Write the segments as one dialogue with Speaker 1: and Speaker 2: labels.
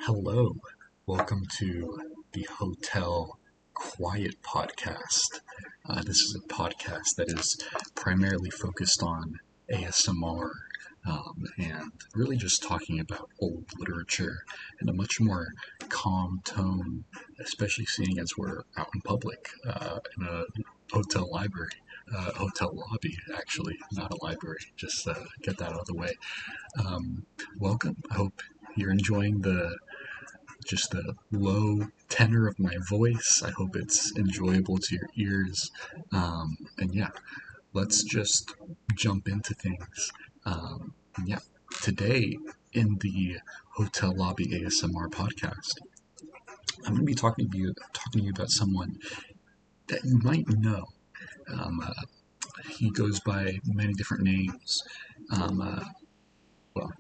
Speaker 1: Hello, welcome to the Hotel Quiet Podcast. This is a podcast that is primarily focused on ASMR and really just talking about old literature in a much more calm tone, especially seeing as we're out in public in a hotel library. Hotel lobby, actually, not a library. Just get that out of the way. Welcome. I hope you're enjoying the low tenor of my voice. I hope it's enjoyable to your ears. And yeah, let's just jump into things. Yeah, today in the Hotel Lobby ASMR podcast, I'm going to be talking to you about someone that you might know. Um, uh, he goes by many different names. Well,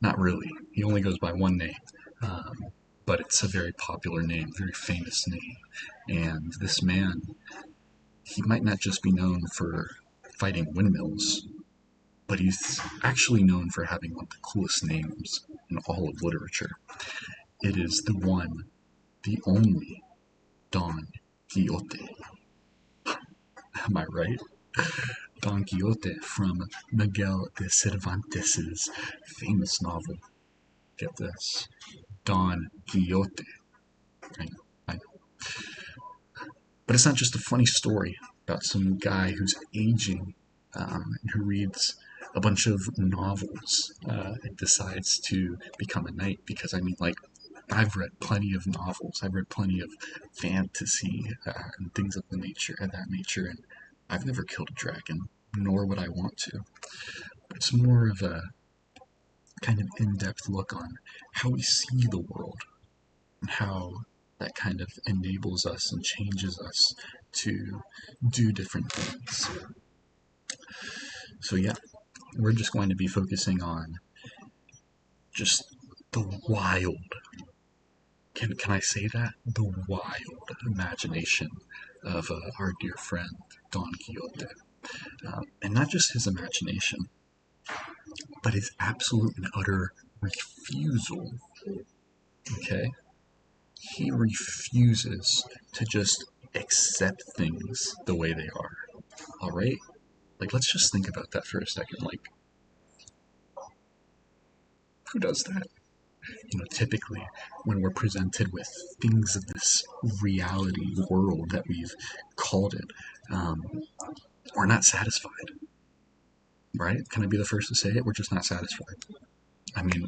Speaker 1: not really. He only goes by one name. Um, but it's a very popular name, very famous name. And this man, he might not just be known for fighting windmills, but he's actually known for having one of the coolest names in all of literature. It is the one, the only Don Quixote. Am I right? Don Quixote from Miguel de Cervantes's famous novel. Get this. Don Quixote. I know, I know. But it's not just a funny story about some guy who's aging and who reads a bunch of novels and decides to become a knight. Because, I mean, like, I've read plenty of novels, I've read plenty of fantasy and things of that nature, and I've never killed a dragon, nor would I want to. But it's more of a kind of in-depth look on how we see the world and how that kind of enables us and changes us to do different things. So yeah, we're just going to be focusing on just the wild, can I say that? The wild imagination of our dear friend Don Quixote. And not just his imagination, but his absolute and utter refusal. Okay? He refuses to just accept things the way they are. Alright? Like, let's just think about that for a second. Like, who does that? Typically, when we're presented with things of this reality world that we've called it, um, we're not satisfied, right? Can I be the first to say it? We're just not satisfied. I mean,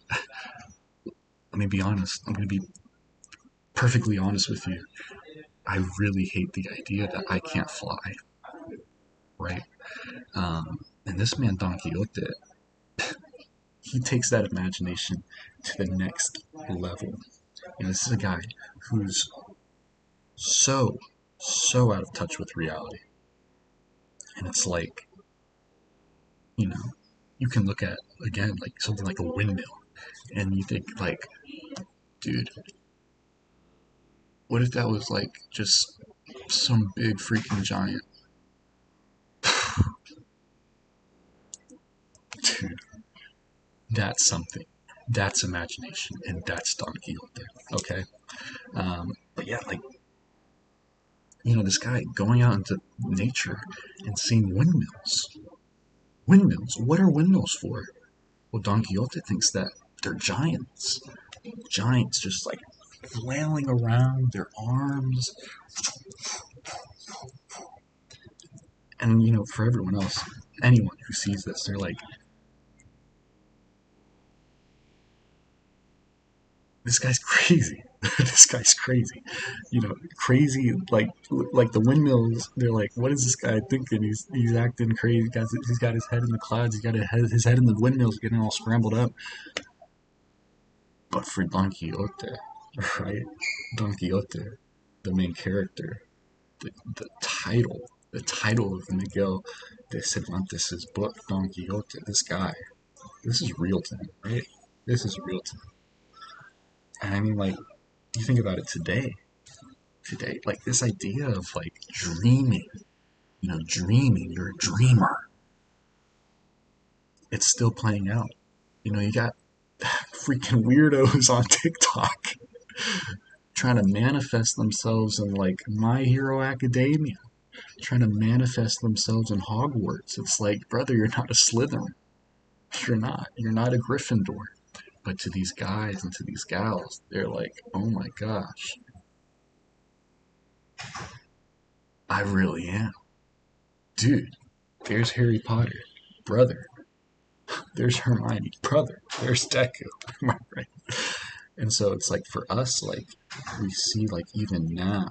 Speaker 1: let me be honest. I'm going to be perfectly honest with you. I really hate the idea that I can't fly, right? And this man, Don Quixote, he takes that imagination to the next level. This is a guy who's so out of touch with reality. And it's like, you know, you can look at, again, like something like a windmill, and you think, like, dude, what if that was like just some big freaking giant? Dude, that's something. That's imagination, and that's Don Quixote, okay? But yeah, like, this guy going out into nature and seeing windmills. Windmills? What are windmills for? Well, Don Quixote thinks that they're giants. Giants just like flailing around, their arms. And, for everyone else, anyone who sees this, they're like, this guy's crazy. This guy's crazy. Crazy like the windmills. They're like, what is this guy thinking? He's acting crazy. He's got his head in the clouds. He's got his head in the windmills, getting all scrambled up. But for Don Quixote, right? Don Quixote, the main character, the title of Miguel de Cervantes' book, Don Quixote. This guy, this is real to him, right? This is real to him. And I mean, like, you think about it today, like this idea of like dreaming, dreaming, you're a dreamer. It's still playing out. You got freaking weirdos on TikTok trying to manifest themselves in like My Hero Academia, trying to manifest themselves in Hogwarts. It's like, brother, you're not a Slytherin. You're not. You're not a Gryffindor. But to these guys and to these gals, they're like, oh my gosh, I really am. Dude, there's Harry Potter. Brother. There's Hermione. Brother. There's Deku. Am I right? And so it's like for us, like, we see like even now,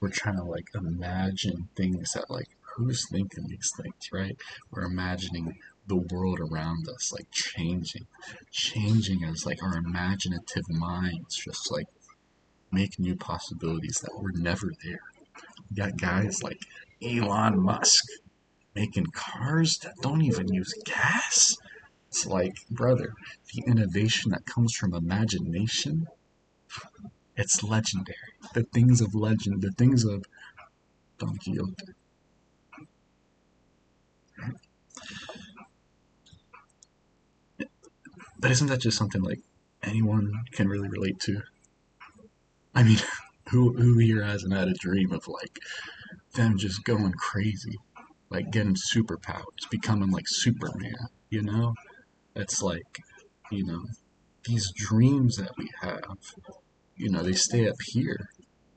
Speaker 1: we're trying to like imagine things that like, who's thinking these things, right? We're imagining the world around us like changing as like our imaginative minds just like make new possibilities that were never there. You got guys like Elon Musk making cars that don't even use gas. It's like, brother, the innovation that comes from imagination, it's legendary. The things of legend, the things of Don Quixote. But isn't that just something like anyone can really relate to? I mean, who here hasn't had a dream of like them just going crazy, like getting superpowers, becoming like Superman, you know? It's like, you know, these dreams that we have, they stay up here,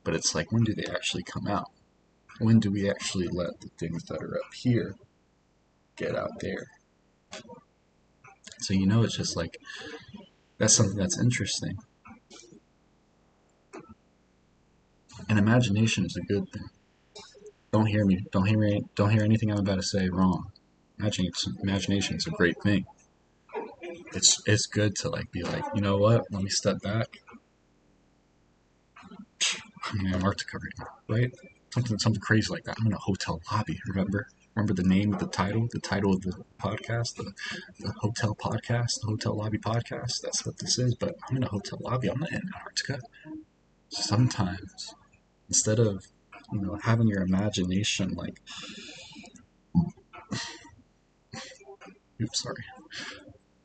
Speaker 1: but it's like, when do they actually come out? When do we actually let the things that are up here get out there? So, it's just like, that's something that's interesting. And imagination is a good thing. Don't hear me. Don't hear anything I'm about to say wrong. Imagination is a great thing. It's good to like be like, you know what? Let me step back. I'm in Antarctica right now, right? Something crazy like that. I'm in a hotel lobby. Remember the name of the title? The title of the podcast, the hotel podcast, the hotel lobby podcast. That's what this is. But I'm in a hotel lobby. I'm not in Antarctica. Sometimes, instead of having your imagination like, oops, sorry.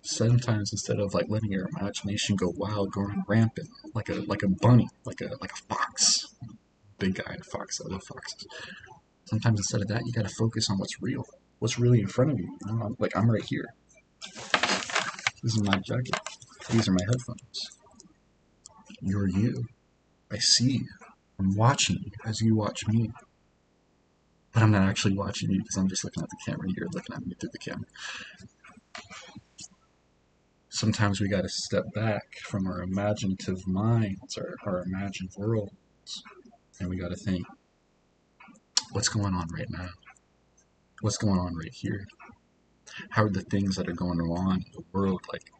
Speaker 1: Sometimes instead of like letting your imagination go wild, going rampant, like a bunny, like a fox, big guy in a fox. I love foxes. Sometimes instead of that, you got to focus on what's real, what's really in front of you. Like I'm right here. This is my jacket. These are my headphones. You're you. I see you. I'm watching you as you watch me. But I'm not actually watching you because I'm just looking at the camera. You're looking at me through the camera. Sometimes we got to step back from our imaginative minds, our imagined worlds, and we got to think, what's going on right now? What's going on right here? How are the things that are going on in the world, like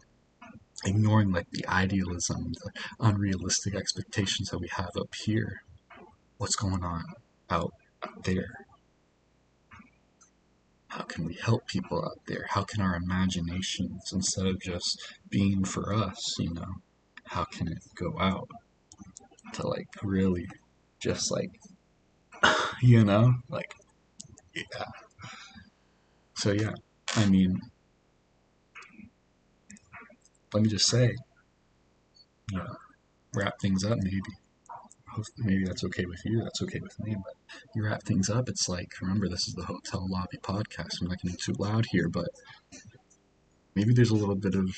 Speaker 1: ignoring like the idealism, the unrealistic expectations that we have up here? What's going on out there? How can we help people out there? How can our imaginations, instead of just being for us, how can it go out to like really just like, like, yeah. So yeah, I mean, let me just say, wrap things up maybe. Maybe that's okay with you, that's okay with me, but you wrap things up, it's like, remember, this is the Hotel Lobby podcast. I'm not getting too loud here, but maybe there's a little bit of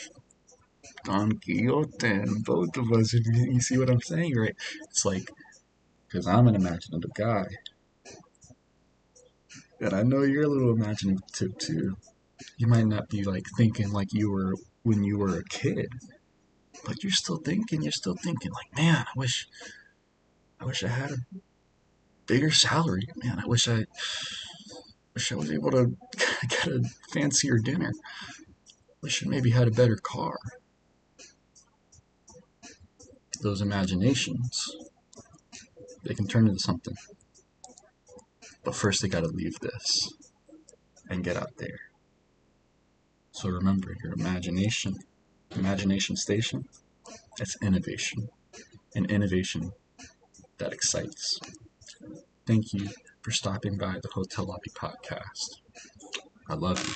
Speaker 1: Don Quixote in both of us, if you see what I'm saying, right? It's like, because I'm an imaginative guy, and I know you're a little imaginative too. You might not be like thinking like you were when you were a kid, but you're still thinking like, man, I wish I had a bigger salary. Man, I wish I was able to get a fancier dinner. Wish I maybe had a better car. Those imaginations, they can turn into something. But first they gotta leave this and get out there. So remember, your imagination station, it's innovation. And innovation that excites. Thank you for stopping by the Hotel Lobby podcast. I love you.